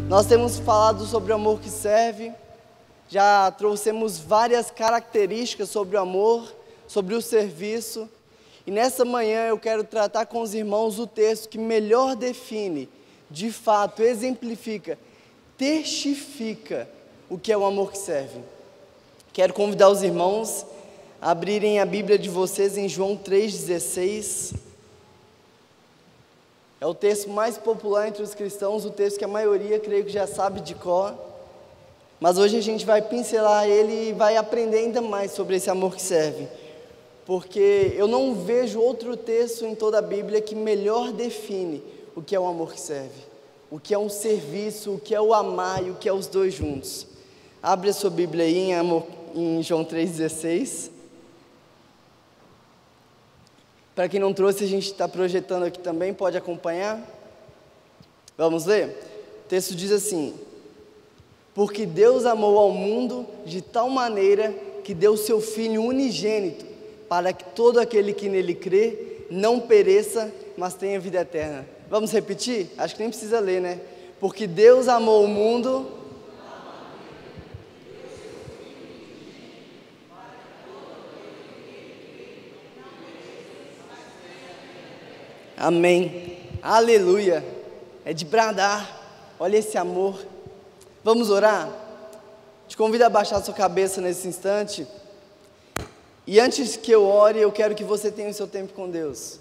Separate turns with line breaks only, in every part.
Nós temos falado sobre o amor que serve, já trouxemos várias características sobre o amor, sobre o serviço, e nessa manhã eu quero tratar com os irmãos o texto que melhor define, de fato, exemplifica, testifica o que é o amor que serve. Quero convidar os irmãos a abrirem a Bíblia de vocês em João 3,16. É o texto mais popular entre os cristãos, o texto que a maioria, creio que já sabe de cor. Mas hoje a gente vai pincelar ele e vai aprender ainda mais sobre esse amor que serve. Porque eu não vejo outro texto em toda a Bíblia que melhor define o que é o amor que serve. O que é um serviço, o que é o amar e o que é os dois juntos. Abre a sua Bíblia aí em João 3,16. Para quem não trouxe, a gente está projetando aqui também, pode acompanhar. Vamos ler? O texto diz assim: porque Deus amou ao mundo de tal maneira que deu seu Filho unigênito, para que todo aquele que nele crê não pereça, mas tenha vida eterna. Vamos repetir? Acho que nem precisa ler, né? Porque Deus amou o mundo. Amém, aleluia, é de bradar, olha esse amor. Vamos orar? Te convido a baixar sua cabeça nesse instante. E antes que eu ore, eu quero que você tenha o seu tempo com Deus.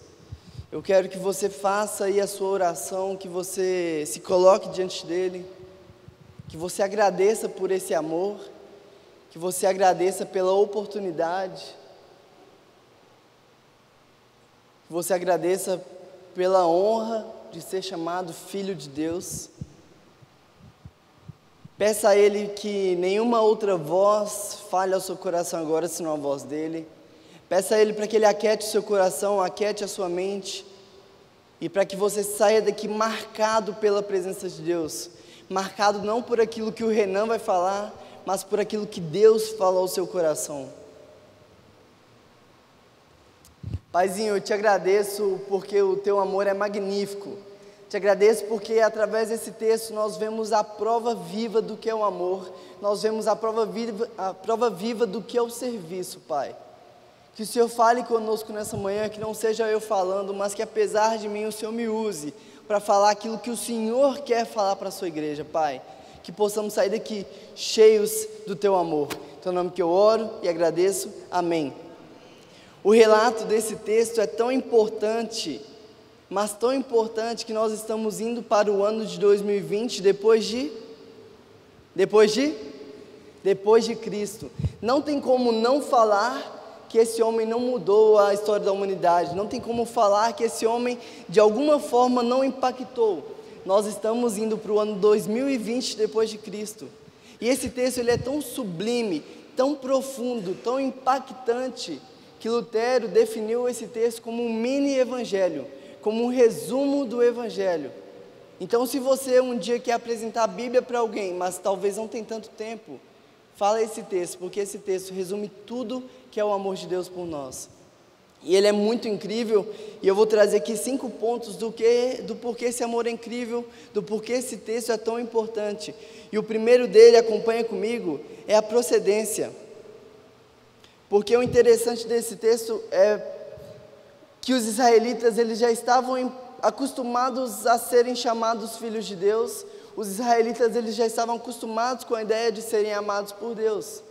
Eu quero que você faça aí a sua oração, que você se coloque diante dEle, que você agradeça por esse amor, que você agradeça pela oportunidade, que você agradeça pela honra de ser chamado filho de Deus. Peça a Ele que nenhuma outra voz fale ao seu coração agora, senão a voz dEle. Peça a Ele para que Ele aquete o seu coração, aquete a sua mente, e para que você saia daqui marcado pela presença de Deus, marcado não por aquilo que o Renan vai falar, mas por aquilo que Deus fala ao seu coração. Paizinho, eu te agradeço porque o teu amor é magnífico. Te agradeço porque através desse texto nós vemos a prova viva do que é o amor. Nós vemos a prova viva do que é o serviço, Pai. Que o Senhor fale conosco nessa manhã, que não seja eu falando, mas que apesar de mim o Senhor me use para falar aquilo que o Senhor quer falar para a sua igreja, Pai. Que possamos sair daqui cheios do teu amor. Em teu nome que eu oro e agradeço. Amém. O relato desse texto é tão importante, mas tão importante que nós estamos indo para o ano de 2020 depois de Cristo. Não tem como não falar que esse homem não mudou a história da humanidade. Não tem como falar que esse homem de alguma forma não impactou. Nós estamos indo para o ano 2020 depois de Cristo. E esse texto ele é tão sublime, tão profundo, tão impactante, que Lutero definiu esse texto como um mini-evangelho, como um resumo do evangelho. Então, se você um dia quer apresentar a Bíblia para alguém, mas talvez não tem tanto tempo, fala esse texto, porque esse texto resume tudo que é o amor de Deus por nós. E ele é muito incrível, e eu vou trazer aqui 5 pontos do porquê esse amor é incrível, do porquê esse texto é tão importante. E o primeiro dele, acompanha comigo, é a procedência. Porque o interessante desse texto é que os israelitas eles já estavam acostumados a serem chamados filhos de Deus. Os israelitas eles já estavam acostumados com a ideia de serem amados por Deus.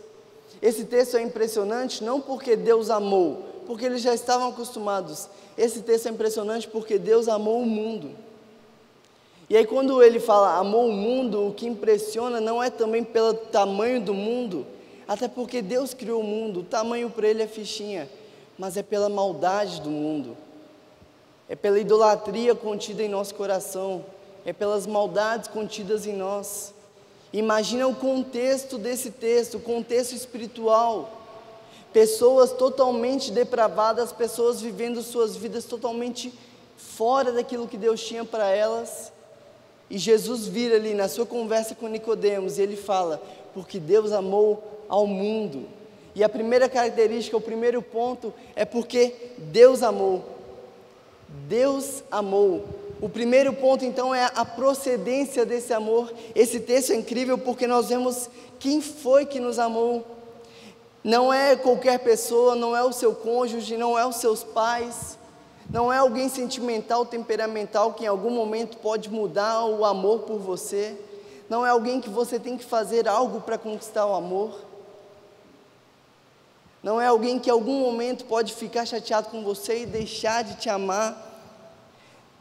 Esse texto é impressionante não porque Deus amou, porque eles já estavam acostumados. Esse texto é impressionante porque Deus amou o mundo. E aí quando ele fala amou o mundo, o que impressiona não é também pelo tamanho do mundo, até porque Deus criou o mundo, o tamanho para ele é fichinha, mas é pela maldade do mundo, é pela idolatria contida em nosso coração, é pelas maldades contidas em nós. Imagina o contexto desse texto, o contexto espiritual, pessoas totalmente depravadas, pessoas vivendo suas vidas totalmente fora daquilo que Deus tinha para elas, e Jesus vira ali na sua conversa com Nicodemos, e ele fala, porque Deus amou ao mundo. E a primeira característica, o primeiro ponto é porque Deus amou. Deus amou. O primeiro ponto, então, é a procedência desse amor. Esse texto é incrível porque nós vemos quem foi que nos amou. Não é qualquer pessoa, não é o seu cônjuge, não é os seus pais, não é alguém sentimental, temperamental, que em algum momento pode mudar o amor por você. Não é alguém que você tem que fazer algo para conquistar o amor. Não é alguém que em algum momento pode ficar chateado com você e deixar de te amar.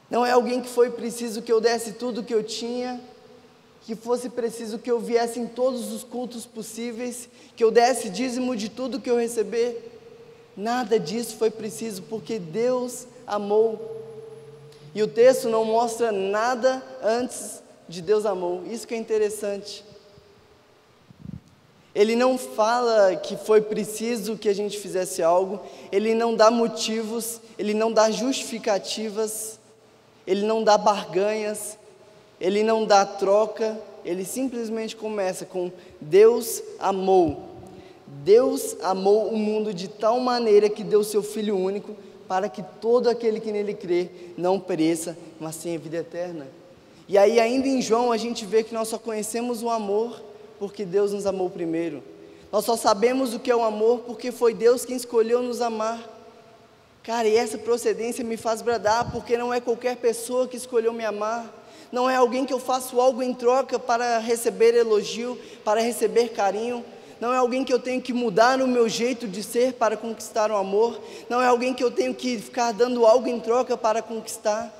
Não é alguém que foi preciso que eu desse tudo que eu tinha, que fosse preciso que eu viesse em todos os cultos possíveis, que eu desse dízimo de tudo que eu receber. Nada disso foi preciso, porque Deus amou. E o texto não mostra nada antes de Deus amou. Isso que é interessante. Ele não fala que foi preciso que a gente fizesse algo, ele não dá motivos, ele não dá justificativas, ele não dá barganhas, ele não dá troca, ele simplesmente começa com Deus amou. Deus amou o mundo de tal maneira que deu seu Filho único, para que todo aquele que nele crê não pereça, mas tenha vida eterna. E aí ainda em João a gente vê que nós só conhecemos o amor porque Deus nos amou primeiro. Nós só sabemos o que é o amor porque foi Deus quem escolheu nos amar. Cara, e essa procedência me faz bradar, porque não é qualquer pessoa que escolheu me amar, não é alguém que eu faço algo em troca para receber elogio, para receber carinho, não é alguém que eu tenho que mudar o meu jeito de ser para conquistar o amor, não é alguém que eu tenho que ficar dando algo em troca para conquistar,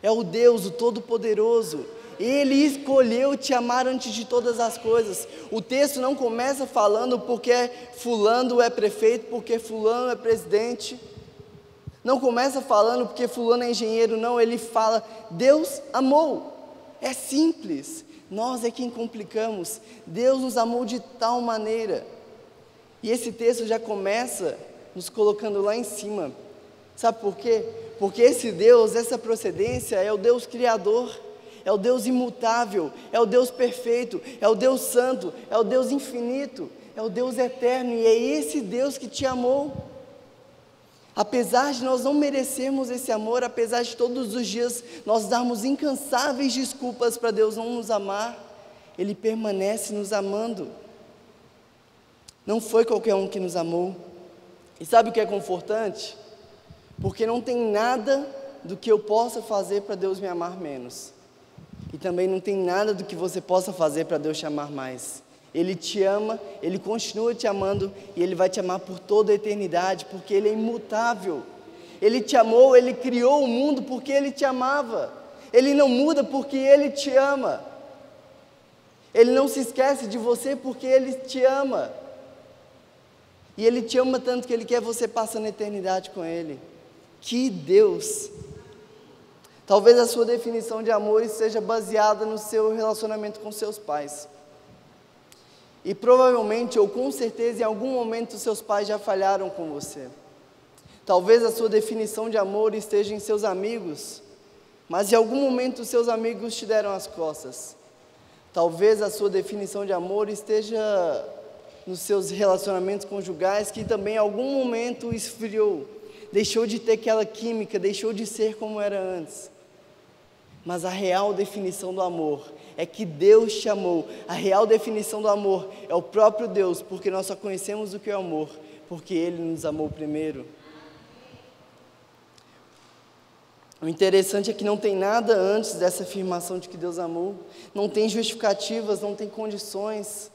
é o Deus, o Todo-Poderoso. Ele escolheu te amar antes de todas as coisas. O texto não começa falando porque fulano é prefeito, porque fulano é presidente, não começa falando porque fulano é engenheiro, não, ele fala, Deus amou, é simples, nós é quem complicamos, Deus nos amou de tal maneira, e esse texto já começa nos colocando lá em cima, sabe por quê? Porque esse Deus, essa procedência é o Deus Criador, é o Deus imutável, é o Deus perfeito, é o Deus santo, é o Deus infinito, é o Deus eterno, e é esse Deus que te amou. Apesar de nós não merecermos esse amor, apesar de todos os dias nós darmos incansáveis desculpas para Deus não nos amar, Ele permanece nos amando. Não foi qualquer um que nos amou. E sabe o que é confortante? Porque não tem nada do que eu possa fazer para Deus me amar menos. E também não tem nada do que você possa fazer para Deus te amar mais. Ele te ama, Ele continua te amando e Ele vai te amar por toda a eternidade, porque Ele é imutável. Ele te amou, Ele criou o mundo porque Ele te amava. Ele não muda porque Ele te ama. Ele não se esquece de você porque Ele te ama. E Ele te ama tanto que Ele quer você passando a eternidade com Ele. Que Deus! Talvez a sua definição de amor seja baseada no seu relacionamento com seus pais. E provavelmente, ou com certeza, em algum momento seus pais já falharam com você. Talvez a sua definição de amor esteja em seus amigos, mas em algum momento seus amigos te deram as costas. Talvez a sua definição de amor esteja nos seus relacionamentos conjugais, que também em algum momento esfriou, deixou de ter aquela química, deixou de ser como era antes. Mas a real definição do amor é que Deus te amou. A real definição do amor é o próprio Deus, porque nós só conhecemos o que é amor, porque Ele nos amou primeiro. O interessante é que não tem nada antes dessa afirmação de que Deus amou, não tem justificativas, não tem condições,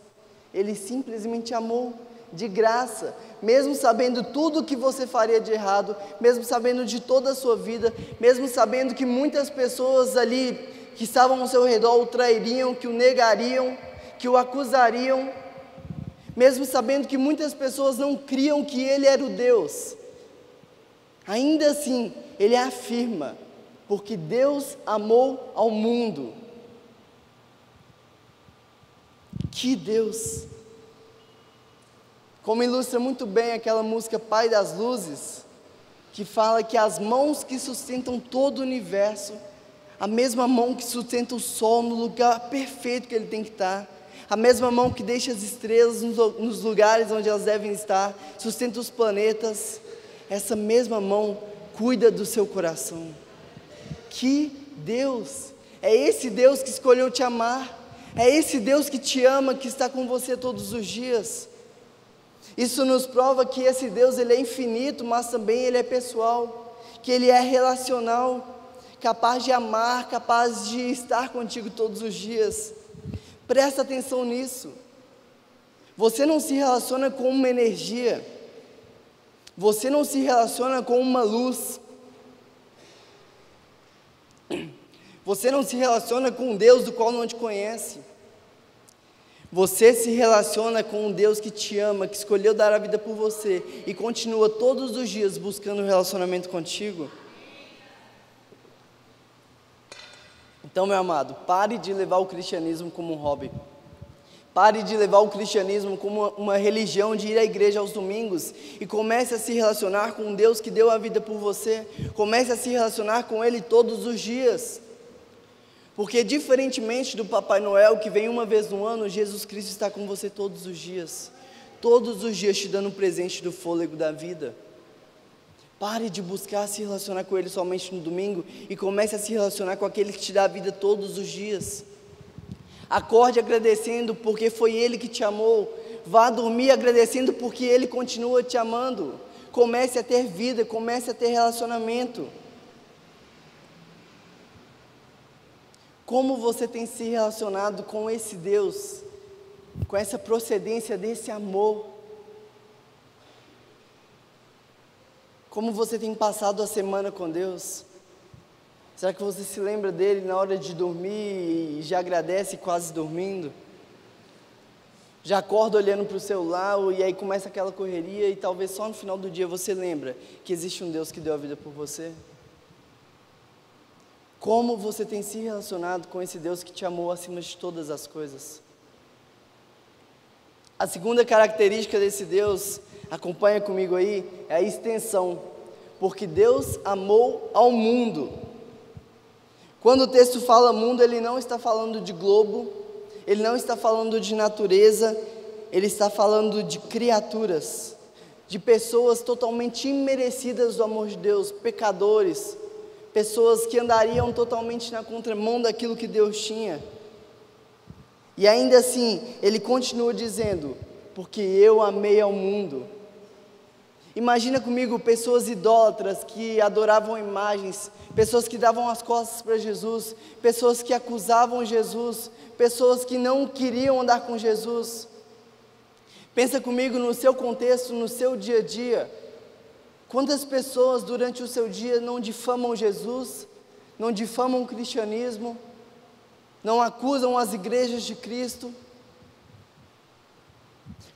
Ele simplesmente amou, de graça, mesmo sabendo tudo o que você faria de errado, mesmo sabendo de toda a sua vida, mesmo sabendo que muitas pessoas ali que estavam ao seu redor o trairiam, que o negariam, que o acusariam, mesmo sabendo que muitas pessoas não criam que Ele era o Deus, ainda assim, Ele afirma, porque Deus amou ao mundo. Que Deus! Como ilustra muito bem aquela música Pai das Luzes, que fala que as mãos que sustentam todo o universo, a mesma mão que sustenta o sol no lugar perfeito que ele tem que estar, a mesma mão que deixa as estrelas nos lugares onde elas devem estar, sustenta os planetas, essa mesma mão cuida do seu coração. Que Deus! É esse Deus que escolheu te amar, é esse Deus que te ama, que está com você todos os dias. Isso nos prova que esse Deus, Ele é infinito, mas também Ele é pessoal, que Ele é relacional, capaz de amar, capaz de estar contigo todos os dias. Presta atenção nisso. Você não se relaciona com uma energia, você não se relaciona com uma luz, você não se relaciona com um Deus do qual não te conhece. Você se relaciona com um Deus que te ama, que escolheu dar a vida por você e continua todos os dias buscando um relacionamento contigo. Então, meu amado, pare de levar o cristianismo como um hobby. Pare de levar o cristianismo como uma religião de ir à igreja aos domingos e comece a se relacionar com um Deus que deu a vida por você. Comece a se relacionar com Ele todos os dias. Porque diferentemente do Papai Noel que vem uma vez no ano, Jesus Cristo está com você todos os dias te dando um presente do fôlego da vida. Pare de buscar se relacionar com Ele somente no domingo e comece a se relacionar com aquele que te dá a vida todos os dias. Acorde agradecendo porque foi Ele que te amou. Vá dormir agradecendo porque Ele continua te amando. Comece a ter vida, comece a ter relacionamento. Como você tem se relacionado com esse Deus, com essa procedência desse amor? Como você tem passado a semana com Deus? Será que você se lembra dele na hora de dormir e já agradece quase dormindo? Já acorda olhando para o celular e aí começa aquela correria e talvez só no final do dia você lembra que existe um Deus que deu a vida por você? Como você tem se relacionado com esse Deus que te amou acima de todas as coisas? A segunda característica desse Deus, acompanha comigo aí, é a extensão. Porque Deus amou ao mundo. Quando o texto fala mundo, ele não está falando de globo, ele não está falando de natureza, ele está falando de criaturas, de pessoas totalmente imerecidas do amor de Deus, pecadores, pessoas que andariam totalmente na contramão daquilo que Deus tinha. E ainda assim, ele continua dizendo, porque eu amei ao mundo. Imagina comigo pessoas idólatras que adoravam imagens, pessoas que davam as costas para Jesus, pessoas que acusavam Jesus, pessoas que não queriam andar com Jesus. Pensa comigo no seu contexto, no seu dia a dia. Quantas pessoas durante o seu dia não difamam Jesus, não difamam o cristianismo, não acusam as igrejas de Cristo?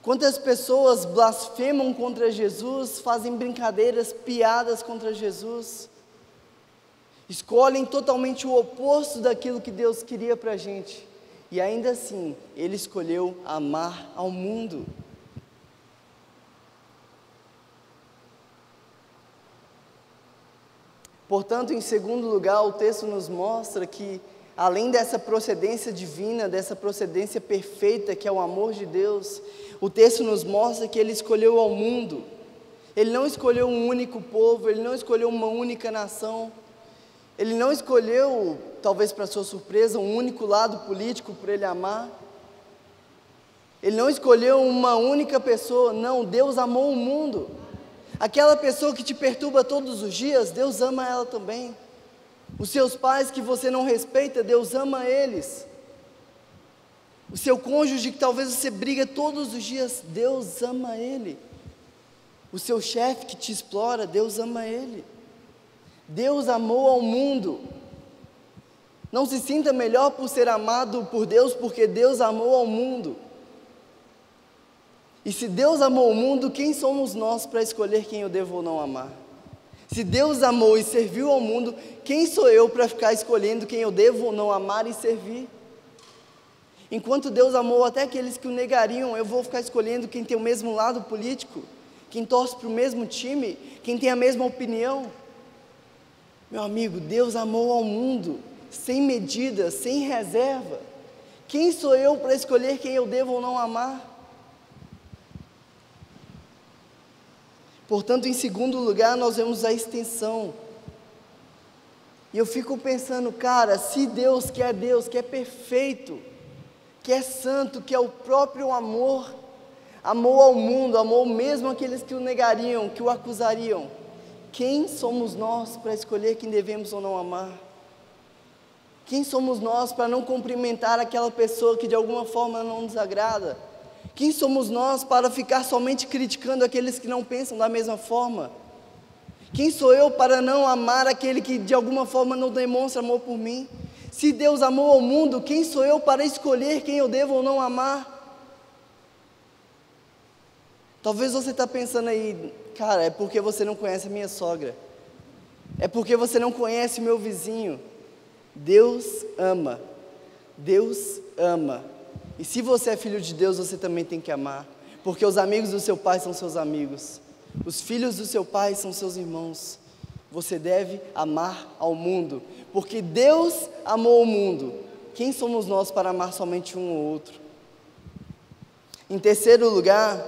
Quantas pessoas blasfemam contra Jesus, fazem brincadeiras, piadas contra Jesus, escolhem totalmente o oposto daquilo que Deus queria para a gente, e ainda assim, Ele escolheu amar ao mundo. Portanto, em segundo lugar, o texto nos mostra que, além dessa procedência divina, dessa procedência perfeita que é o amor de Deus, o texto nos mostra que Ele escolheu ao mundo. Ele não escolheu um único povo, Ele não escolheu uma única nação, Ele não escolheu, talvez para sua surpresa, um único lado político para Ele amar. Ele não escolheu uma única pessoa, não, Deus amou o mundo. Aquela pessoa que te perturba todos os dias, Deus ama ela também. Os seus pais que você não respeita, Deus ama eles. O seu cônjuge que talvez você briga todos os dias, Deus ama ele. O seu chefe que te explora, Deus ama ele. Deus amou ao mundo. Não se sinta melhor por ser amado por Deus, porque Deus amou ao mundo. E se Deus amou o mundo, quem somos nós para escolher quem eu devo ou não amar? Se Deus amou e serviu ao mundo, quem sou eu para ficar escolhendo quem eu devo ou não amar e servir? Enquanto Deus amou até aqueles que o negariam, eu vou ficar escolhendo quem tem o mesmo lado político, quem torce para o mesmo time, quem tem a mesma opinião? Meu amigo, Deus amou ao mundo, sem medida, sem reserva. Quem sou eu para escolher quem eu devo ou não amar? Portanto, em segundo lugar, nós vemos a extensão. E eu fico pensando, cara, se Deus, que é perfeito, que é santo, que é o próprio amor, amou ao mundo, amou mesmo aqueles que o negariam, que o acusariam, quem somos nós para escolher quem devemos ou não amar? Quem somos nós para não cumprimentar aquela pessoa que de alguma forma não nos agrada? Quem somos nós para ficar somente criticando aqueles que não pensam da mesma forma? Quem sou eu para não amar aquele que de alguma forma não demonstra amor por mim? Se Deus amou ao mundo, quem sou eu para escolher quem eu devo ou não amar? Talvez você está pensando aí, cara, é porque você não conhece a minha sogra, é porque você não conhece o meu vizinho. Deus ama, Deus ama, e se você é filho de Deus, você também tem que amar, porque os amigos do seu pai são seus amigos, os filhos do seu pai são seus irmãos. Você deve amar ao mundo, porque Deus amou o mundo. Quem somos nós para amar somente um ou outro? Em terceiro lugar,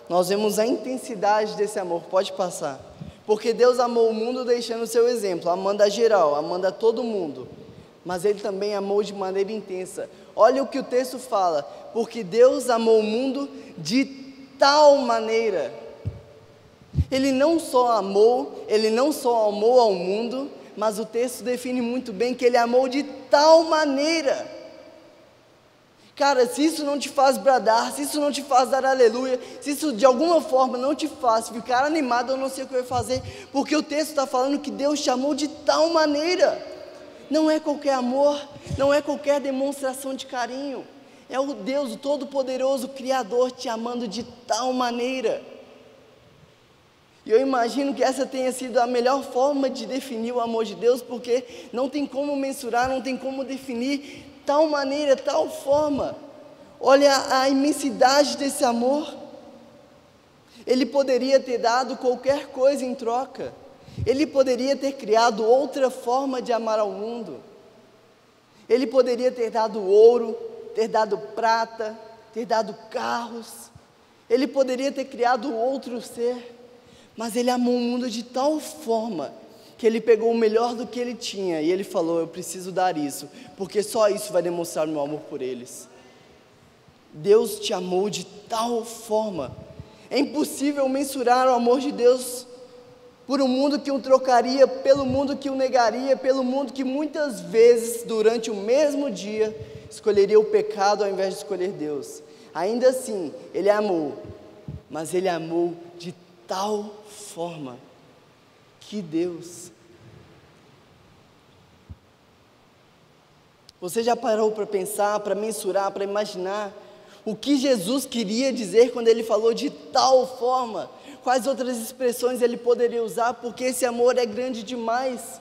nós vemos a intensidade desse amor. Pode passar. Porque Deus amou o mundo deixando o seu exemplo, amando a geral, amando a todo mundo, mas Ele também amou de maneira intensa. Olha o que o texto fala: porque Deus amou o mundo de tal maneira. Ele não só amou ao mundo, mas o texto define muito bem que Ele amou de tal maneira. Cara, se isso não te faz bradar, se isso não te faz dar aleluia, se isso de alguma forma não te faz ficar animado, eu não sei o que eu vou fazer, porque o texto está falando que Deus te amou de tal maneira. Não é qualquer amor, não é qualquer demonstração de carinho, é o Deus, o Todo-Poderoso, Criador, te amando de tal maneira. E eu imagino que essa tenha sido a melhor forma de definir o amor de Deus, porque não tem como mensurar, não tem como definir tal maneira, tal forma. Olha a imensidade desse amor. Ele poderia ter dado qualquer coisa em troca. Ele poderia ter criado outra forma de amar ao mundo. Ele poderia ter dado ouro, ter dado prata, ter dado carros. Ele poderia ter criado outro ser. Mas Ele amou o mundo de tal forma que Ele pegou o melhor do que Ele tinha e Ele falou: eu preciso dar isso, porque só isso vai demonstrar o meu amor por eles. Deus te amou de tal forma. É impossível mensurar o amor de Deus por um mundo que o trocaria, pelo mundo que o negaria, pelo mundo que muitas vezes durante o mesmo dia escolheria o pecado ao invés de escolher Deus. Ainda assim, Ele amou, mas Ele amou de tal forma. Que Deus! Você já parou para pensar, para mensurar, para imaginar o que Jesus queria dizer quando Ele falou de tal forma? Quais outras expressões Ele poderia usar? Porque esse amor é grande demais.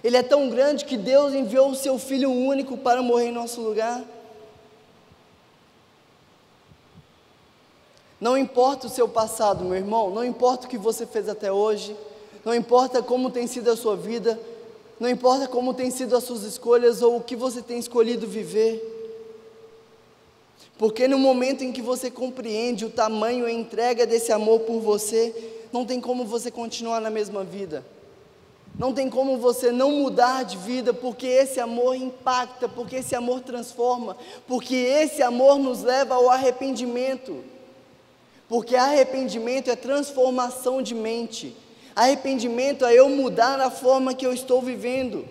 Ele é tão grande que Deus enviou o seu Filho único para morrer em nosso lugar. Não importa o seu passado, meu irmão, não importa o que você fez até hoje, não importa como tem sido a sua vida, não importa como tem sido as suas escolhas ou o que você tem escolhido viver, porque no momento em que você compreende o tamanho e a entrega desse amor por você, não tem como você continuar na mesma vida, não tem como você não mudar de vida, porque esse amor impacta, porque esse amor transforma, porque esse amor nos leva ao arrependimento, porque arrependimento é transformação de mente. Arrependimento é eu mudar a forma que eu estou vivendo.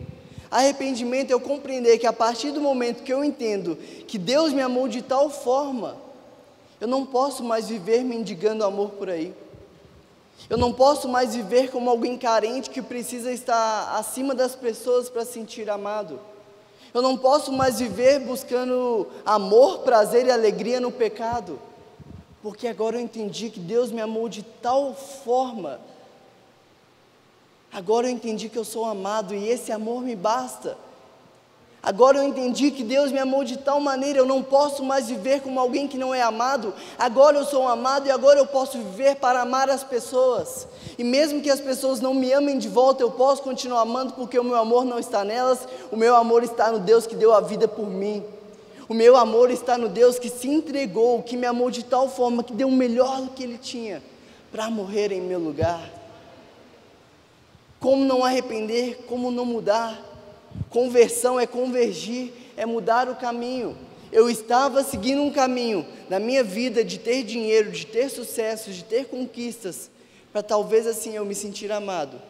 Arrependimento é eu compreender que a partir do momento que eu entendo que Deus me amou de tal forma, eu não posso mais viver mendigando amor por aí. Eu não posso mais viver como alguém carente que precisa estar acima das pessoas para se sentir amado. Eu não posso mais viver buscando amor, prazer e alegria no pecado, porque agora eu entendi que Deus me amou de tal forma. Agora eu entendi que eu sou amado e esse amor me basta. Agora eu entendi que Deus me amou de tal maneira, eu não posso mais viver como alguém que não é amado. Agora eu sou amado e agora eu posso viver para amar as pessoas. E mesmo que as pessoas não me amem de volta, eu posso continuar amando, porque o meu amor não está nelas, o meu amor está no Deus que deu a vida por mim. O meu amor está no Deus que se entregou, que me amou de tal forma, que deu o melhor do que Ele tinha para morrer em meu lugar. Como não arrepender, como não mudar? Conversão é convergir, é mudar o caminho. Eu estava seguindo um caminho na minha vida de ter dinheiro, de ter sucesso, de ter conquistas, para talvez assim eu me sentir amado.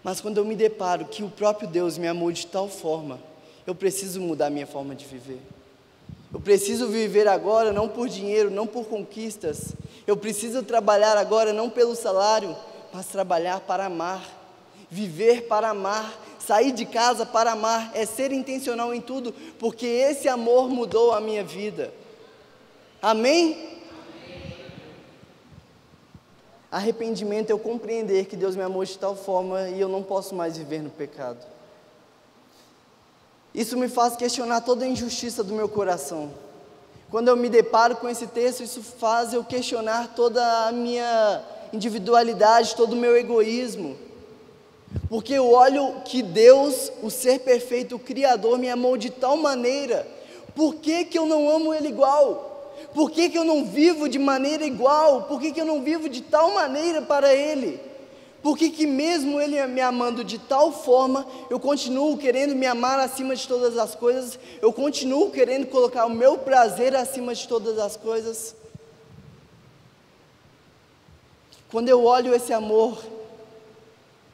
Mas quando eu me deparo que o próprio Deus me amou de tal forma, eu preciso mudar minha forma de viver. Eu preciso viver agora não por dinheiro, não por conquistas. Eu preciso trabalhar agora não pelo salário, mas trabalhar para amar. Viver para amar, sair de casa para amar, é ser intencional em tudo, porque esse amor mudou a minha vida. Amém? Arrependimento é eu compreender que Deus me amou de tal forma e eu não posso mais viver no pecado. Isso me faz questionar toda a injustiça do meu coração. Quando eu me deparo com esse texto, isso faz eu questionar toda a minha individualidade, todo o meu egoísmo. Porque eu olho que Deus, o ser perfeito, o Criador, me amou de tal maneira. Por que eu não amo Ele igual? Por que eu não vivo de maneira igual? Por que eu não vivo de tal maneira para Ele? Por que mesmo Ele me amando de tal forma, eu continuo querendo me amar acima de todas as coisas? Eu continuo querendo colocar o meu prazer acima de todas as coisas? Quando eu olho esse amor,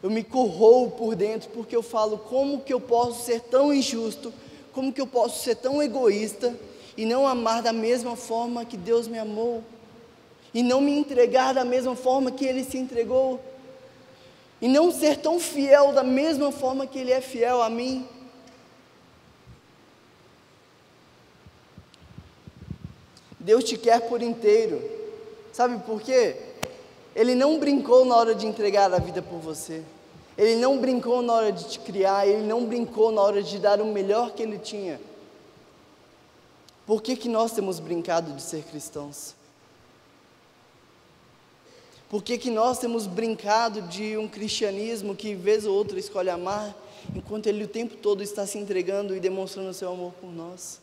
eu me corroo por dentro, porque eu falo, como que eu posso ser tão injusto, como que eu posso ser tão egoísta, e não amar da mesma forma que Deus me amou, e não me entregar da mesma forma que Ele se entregou, e não ser tão fiel da mesma forma que Ele é fiel a mim. Deus te quer por inteiro, sabe por quê? Ele não brincou na hora de entregar a vida por você, Ele não brincou na hora de te criar, Ele não brincou na hora de dar o melhor que Ele tinha. Por que nós temos brincado de ser cristãos? Por que nós temos brincado de um cristianismo que vez ou outra escolhe amar, enquanto Ele o tempo todo está se entregando e demonstrando o seu amor por nós?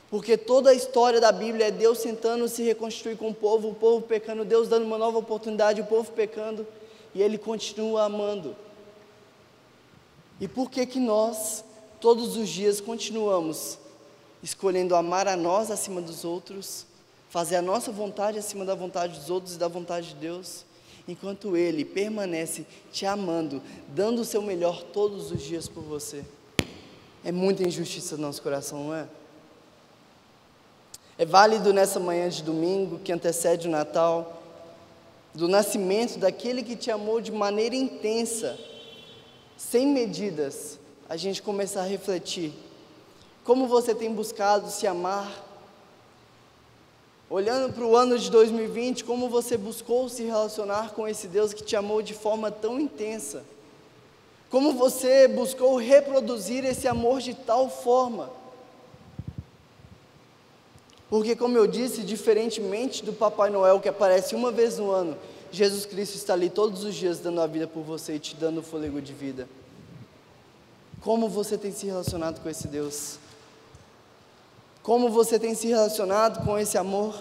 Porque toda a história da Bíblia é Deus tentando se reconstruir com o povo pecando, Deus dando uma nova oportunidade, o povo pecando, e Ele continua amando. E por que nós, todos os dias, continuamos escolhendo amar a nós acima dos outros, fazer a nossa vontade acima da vontade dos outros e da vontade de Deus, enquanto Ele permanece te amando, dando o seu melhor todos os dias por você? É muita injustiça no nosso coração, não é? É válido nessa manhã de domingo, que antecede o Natal, do nascimento daquele que te amou de maneira intensa, sem medidas, a gente começar a refletir. Como você tem buscado se amar? Olhando para o ano de 2020, como você buscou se relacionar com esse Deus que te amou de forma tão intensa? Como você buscou reproduzir esse amor de tal forma? Porque, como eu disse, diferentemente do Papai Noel que aparece uma vez no ano, Jesus Cristo está ali todos os dias dando a vida por você e te dando o fôlego de vida. Como você tem se relacionado com esse Deus? Como você tem se relacionado com esse amor?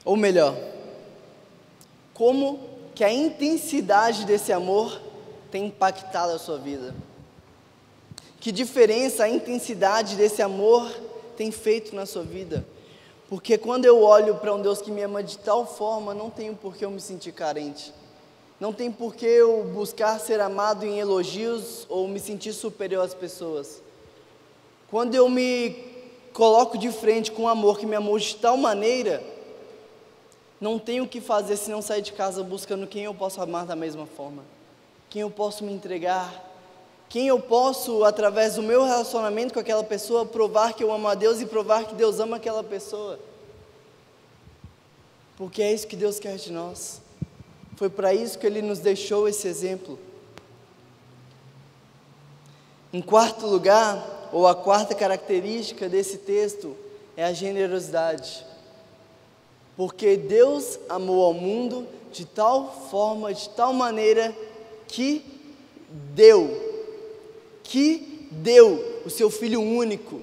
Ou melhor, como que a intensidade desse amor tem impactado a sua vida? Que diferença a intensidade desse amor tem feito na sua vida? Porque quando eu olho para um Deus que me ama de tal forma, não tenho por que eu me sentir carente. Não tem por que eu buscar ser amado em elogios ou me sentir superior às pessoas. Quando eu me coloco de frente com um amor que me amou de tal maneira, não tenho o que fazer senão sair de casa buscando quem eu posso amar da mesma forma, quem eu posso me entregar, quem eu posso, através do meu relacionamento com aquela pessoa, provar que eu amo a Deus e provar que Deus ama aquela pessoa. Porque é isso que Deus quer de nós. Foi para isso que Ele nos deixou esse exemplo. Em quarto lugar, ou a quarta característica desse texto, é a generosidade. Porque Deus amou ao mundo de tal forma, de tal maneira, que deu o seu Filho único.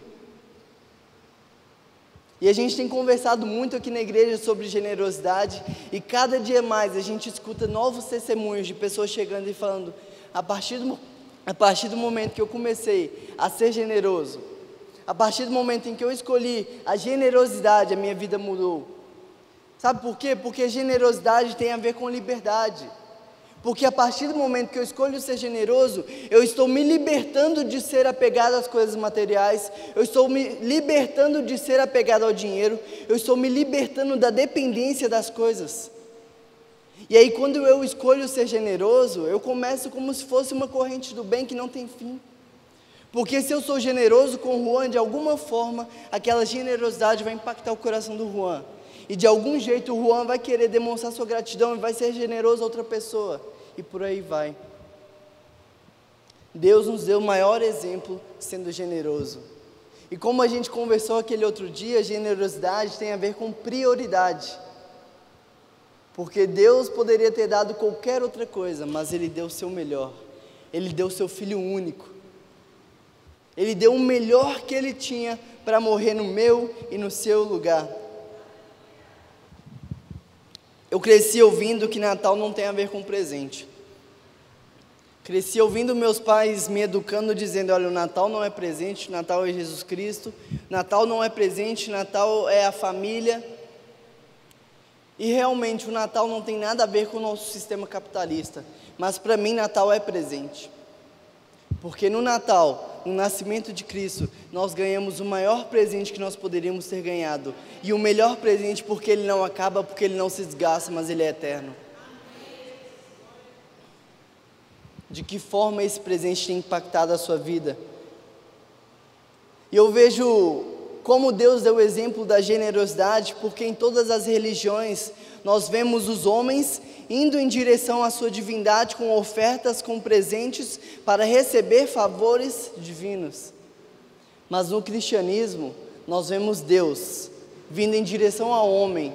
E a gente tem conversado muito aqui na igreja sobre generosidade, e cada dia mais a gente escuta novos testemunhos de pessoas chegando e falando: a partir do momento que eu comecei a ser generoso, a partir do momento em que eu escolhi a generosidade, a minha vida mudou. Sabe por quê? Porque generosidade tem a ver com liberdade. Porque a partir do momento que eu escolho ser generoso, eu estou me libertando de ser apegado às coisas materiais, eu estou me libertando de ser apegado ao dinheiro, eu estou me libertando da dependência das coisas. E aí, quando eu escolho ser generoso, eu começo como se fosse uma corrente do bem que não tem fim. Porque se eu sou generoso com o Juan, de alguma forma, aquela generosidade vai impactar o coração do Juan. E de algum jeito o Juan vai querer demonstrar sua gratidão e vai ser generoso a outra pessoa. E por aí vai. Deus nos deu o maior exemplo sendo generoso. E como a gente conversou aquele outro dia, generosidade tem a ver com prioridade. Porque Deus poderia ter dado qualquer outra coisa, mas Ele deu o seu melhor. Ele deu o seu Filho único. Ele deu o melhor que Ele tinha para morrer no meu e no seu lugar. Eu cresci ouvindo que Natal não tem a ver com presente. Cresci ouvindo meus pais me educando, dizendo: olha, o Natal não é presente, o Natal é Jesus Cristo, Natal não é presente, Natal é a família. E realmente o Natal não tem nada a ver com o nosso sistema capitalista, mas para mim Natal é presente. Porque no Natal, no nascimento de Cristo, nós ganhamos o maior presente que nós poderíamos ter ganhado. E o melhor presente, porque ele não acaba, porque ele não se desgasta, mas ele é eterno. De que forma esse presente tem impactado a sua vida? E eu vejo como Deus deu o exemplo da generosidade, porque em todas as religiões nós vemos os homens indo em direção à sua divindade com ofertas, com presentes, para receber favores divinos. Mas no cristianismo, nós vemos Deus vindo em direção ao homem,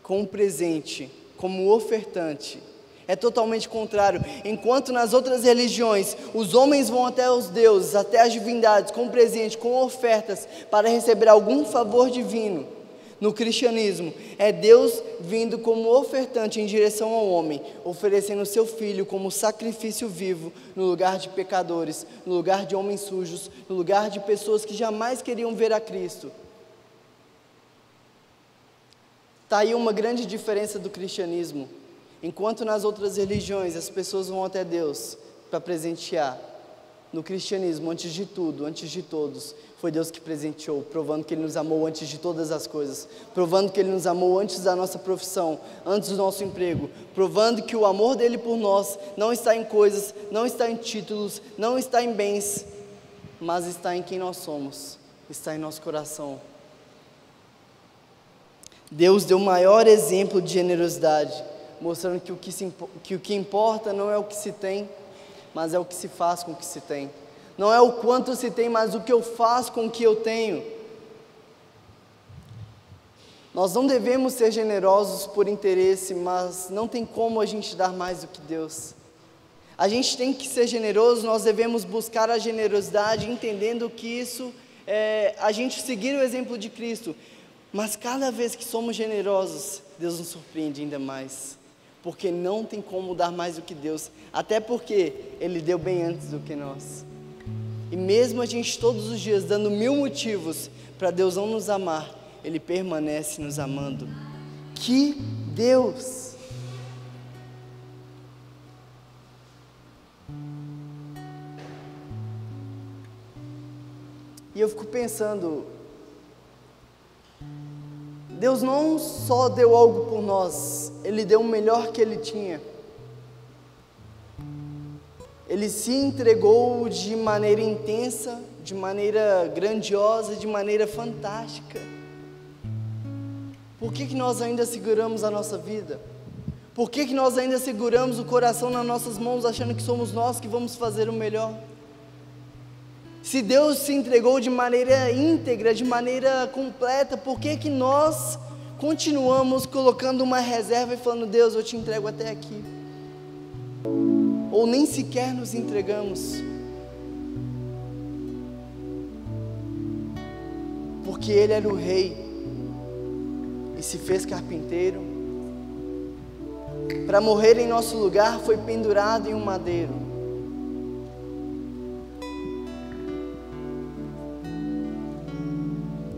com um presente, como ofertante. É totalmente contrário. Enquanto nas outras religiões, os homens vão até os deuses, até as divindades, com presente, com ofertas, para receber algum favor divino. No cristianismo, é Deus vindo como ofertante em direção ao homem, oferecendo o seu Filho como sacrifício vivo, no lugar de pecadores, no lugar de homens sujos, no lugar de pessoas que jamais queriam ver a Cristo. Está aí uma grande diferença do cristianismo. Enquanto nas outras religiões as pessoas vão até Deus para presentear, no cristianismo, antes de tudo, antes de todos, foi Deus que presenteou, provando que Ele nos amou antes de todas as coisas, provando que Ele nos amou antes da nossa profissão, antes do nosso emprego, provando que o amor dEle por nós não está em coisas, não está em títulos, não está em bens, mas está em quem nós somos, está em nosso coração. Deus deu o maior exemplo de generosidade, mostrando que o que importa não é o que se tem, mas é o que se faz com o que se tem. Não é o quanto se tem, mas o que eu faço com o que eu tenho. Nós não devemos ser generosos por interesse, mas não tem como a gente dar mais do que Deus. A gente tem que ser generoso, nós devemos buscar a generosidade, entendendo que isso é a gente seguir o exemplo de Cristo. Mas cada vez que somos generosos, Deus nos surpreende ainda mais. Porque não tem como dar mais do que Deus, até porque Ele deu bem antes do que nós. E mesmo a gente todos os dias dando 1000 motivos para Deus não nos amar, Ele permanece nos amando. Que Deus! E eu fico pensando, Deus não só deu algo por nós, Ele deu o melhor que Ele tinha. Ele se entregou de maneira intensa, de maneira grandiosa, de maneira fantástica. Por que nós ainda seguramos a nossa vida? Por que nós ainda seguramos o coração nas nossas mãos, achando que somos nós que vamos fazer o melhor? Se Deus se entregou de maneira íntegra, de maneira completa, por que nós continuamos colocando uma reserva e falando: Deus, eu te entrego até aqui? Ou nem sequer nos entregamos? porque Ele era o rei e se fez carpinteiro. Para morrer em nosso lugar, foi pendurado em um madeiro.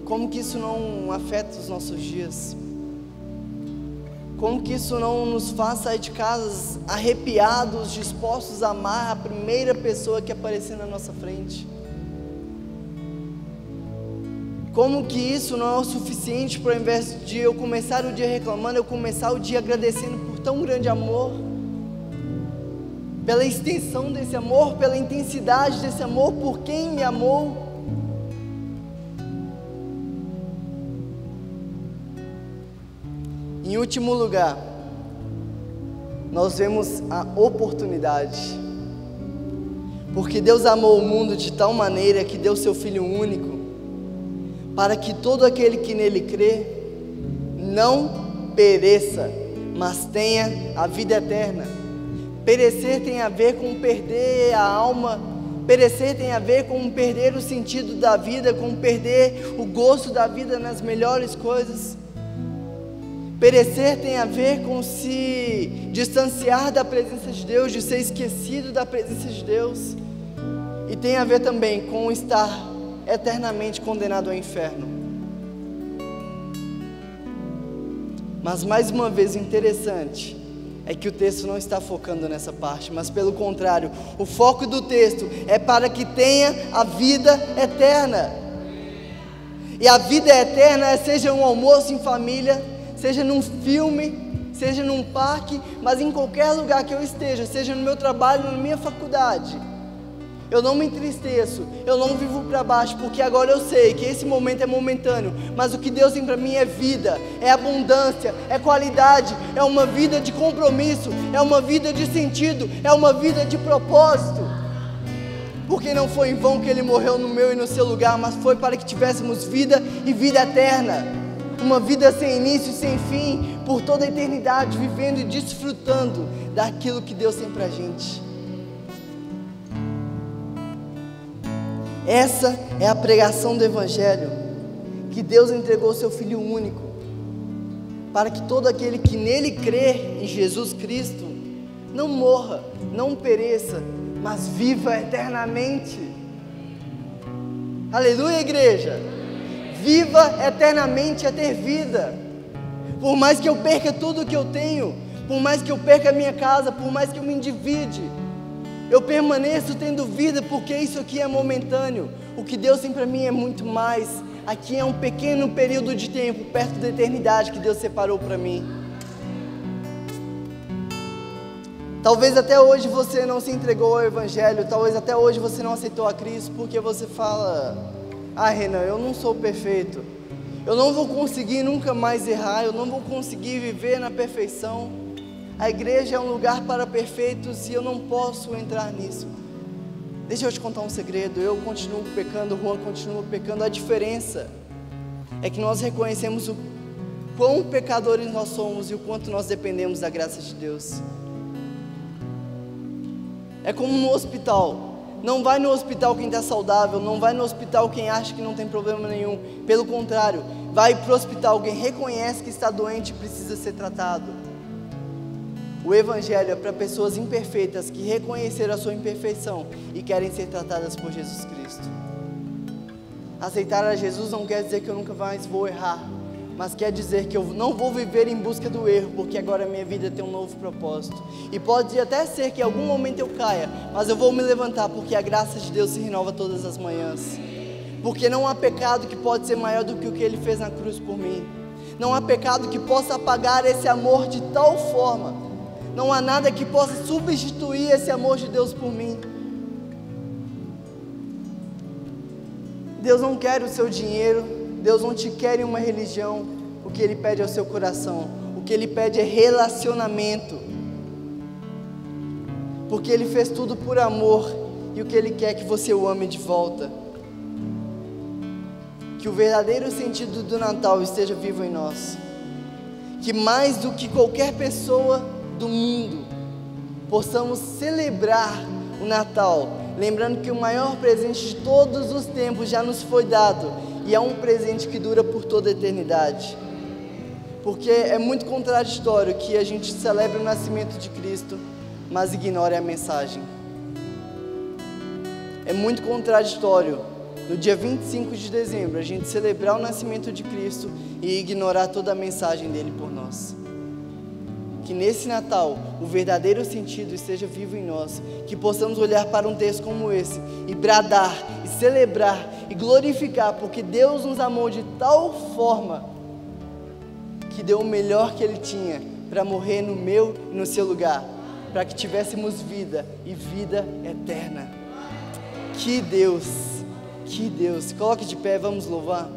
Como que isso não afeta os nossos dias? Como que isso não nos faz sair de casa arrepiados, dispostos a amar a primeira pessoa que aparecer na nossa frente? Como que isso não é o suficiente para, ao invés de eu começar o dia reclamando, eu começar o dia agradecendo por tão grande amor, pela extensão desse amor, pela intensidade desse amor, por quem me amou? Em último lugar, nós vemos a oportunidade, porque Deus amou o mundo de tal maneira que deu seu Filho único, para que todo aquele que nele crê, não pereça, mas tenha a vida eterna. Perecer tem a ver com perder a alma, perecer tem a ver com perder o sentido da vida, com perder o gosto da vida nas melhores coisas. Perecer tem a ver com se distanciar da presença de Deus, de ser esquecido da presença de Deus, e tem a ver também com estar eternamente condenado ao inferno. Mas mais uma vez, o interessante é que o texto não está focando nessa parte, mas pelo contrário, o foco do texto é para que tenha a vida eterna. E a vida eterna seja um almoço em família, seja num filme, seja num parque, mas em qualquer lugar que eu esteja, seja no meu trabalho, na minha faculdade, eu não me entristeço, eu não vivo para baixo, porque agora eu sei que esse momento é momentâneo, mas o que Deus tem para mim é vida, é abundância, é qualidade, é uma vida de compromisso, é uma vida de sentido, é uma vida de propósito, porque não foi em vão que Ele morreu no meu e no seu lugar, mas foi para que tivéssemos vida e vida eterna, uma vida sem início e sem fim, por toda a eternidade, vivendo e desfrutando daquilo que Deus tem para a gente. Essa é a pregação do Evangelho, que Deus entregou o seu Filho único, para que todo aquele que nele crê, em Jesus Cristo, não morra, não pereça, mas viva eternamente. Aleluia, igreja! Viva eternamente é ter vida. Por mais que eu perca tudo o que eu tenho, por mais que eu perca a minha casa, por mais que eu me endivide, eu permaneço tendo vida, porque isso aqui é momentâneo. O que Deus tem para mim é muito mais. Aqui é um pequeno período de tempo, perto da eternidade que Deus separou para mim. Talvez até hoje você não se entregou ao Evangelho, talvez até hoje você não aceitou a Cristo, porque você fala: ah, Renan, eu não sou perfeito, eu não vou conseguir nunca mais errar, eu não vou conseguir viver na perfeição. A igreja é um lugar para perfeitos e eu não posso entrar nisso. Deixa eu te contar um segredo, eu continuo pecando, o Juan continua pecando. A diferença é que nós reconhecemos o quão pecadores nós somos e o quanto nós dependemos da graça de Deus. É como no hospital, não vai no hospital quem está saudável, não vai no hospital quem acha que não tem problema nenhum, pelo contrário, vai para o hospital quem reconhece que está doente e precisa ser tratado. O Evangelho é para pessoas imperfeitas que reconheceram a sua imperfeição e querem ser tratadas por Jesus Cristo. Aceitar a Jesus não quer dizer que eu nunca mais vou errar, mas quer dizer que eu não vou viver em busca do erro, porque agora a minha vida tem um novo propósito. E pode até ser que em algum momento eu caia, mas eu vou me levantar, porque a graça de Deus se renova todas as manhãs. Porque não há pecado que pode ser maior do que o que Ele fez na cruz por mim. Não há pecado que possa apagar esse amor de tal forma. Não há nada que possa substituir esse amor de Deus por mim. Deus não quer o seu dinheiro, Deus não te quer em uma religião. O que Ele pede é o seu coração, o que Ele pede é relacionamento, porque Ele fez tudo por amor, e o que Ele quer é que você o ame de volta. Que o verdadeiro sentido do Natal esteja vivo em nós, que mais do que qualquer pessoa do mundo, possamos celebrar o Natal, lembrando que o maior presente de todos os tempos já nos foi dado, e é um presente que dura por toda a eternidade. Porque é muito contraditório que a gente celebre o nascimento de Cristo, mas ignore a mensagem. É muito contraditório no dia 25 de dezembro a gente celebrar o nascimento de Cristo e ignorar toda a mensagem dele por nós. Que nesse Natal o verdadeiro sentido esteja vivo em nós, que possamos olhar para um texto como esse e bradar, e celebrar, e glorificar, porque Deus nos amou de tal forma que deu o melhor que Ele tinha para morrer no meu e no seu lugar, para que tivéssemos vida e vida eterna. Que Deus, que Deus. Coloque de pé, vamos louvar.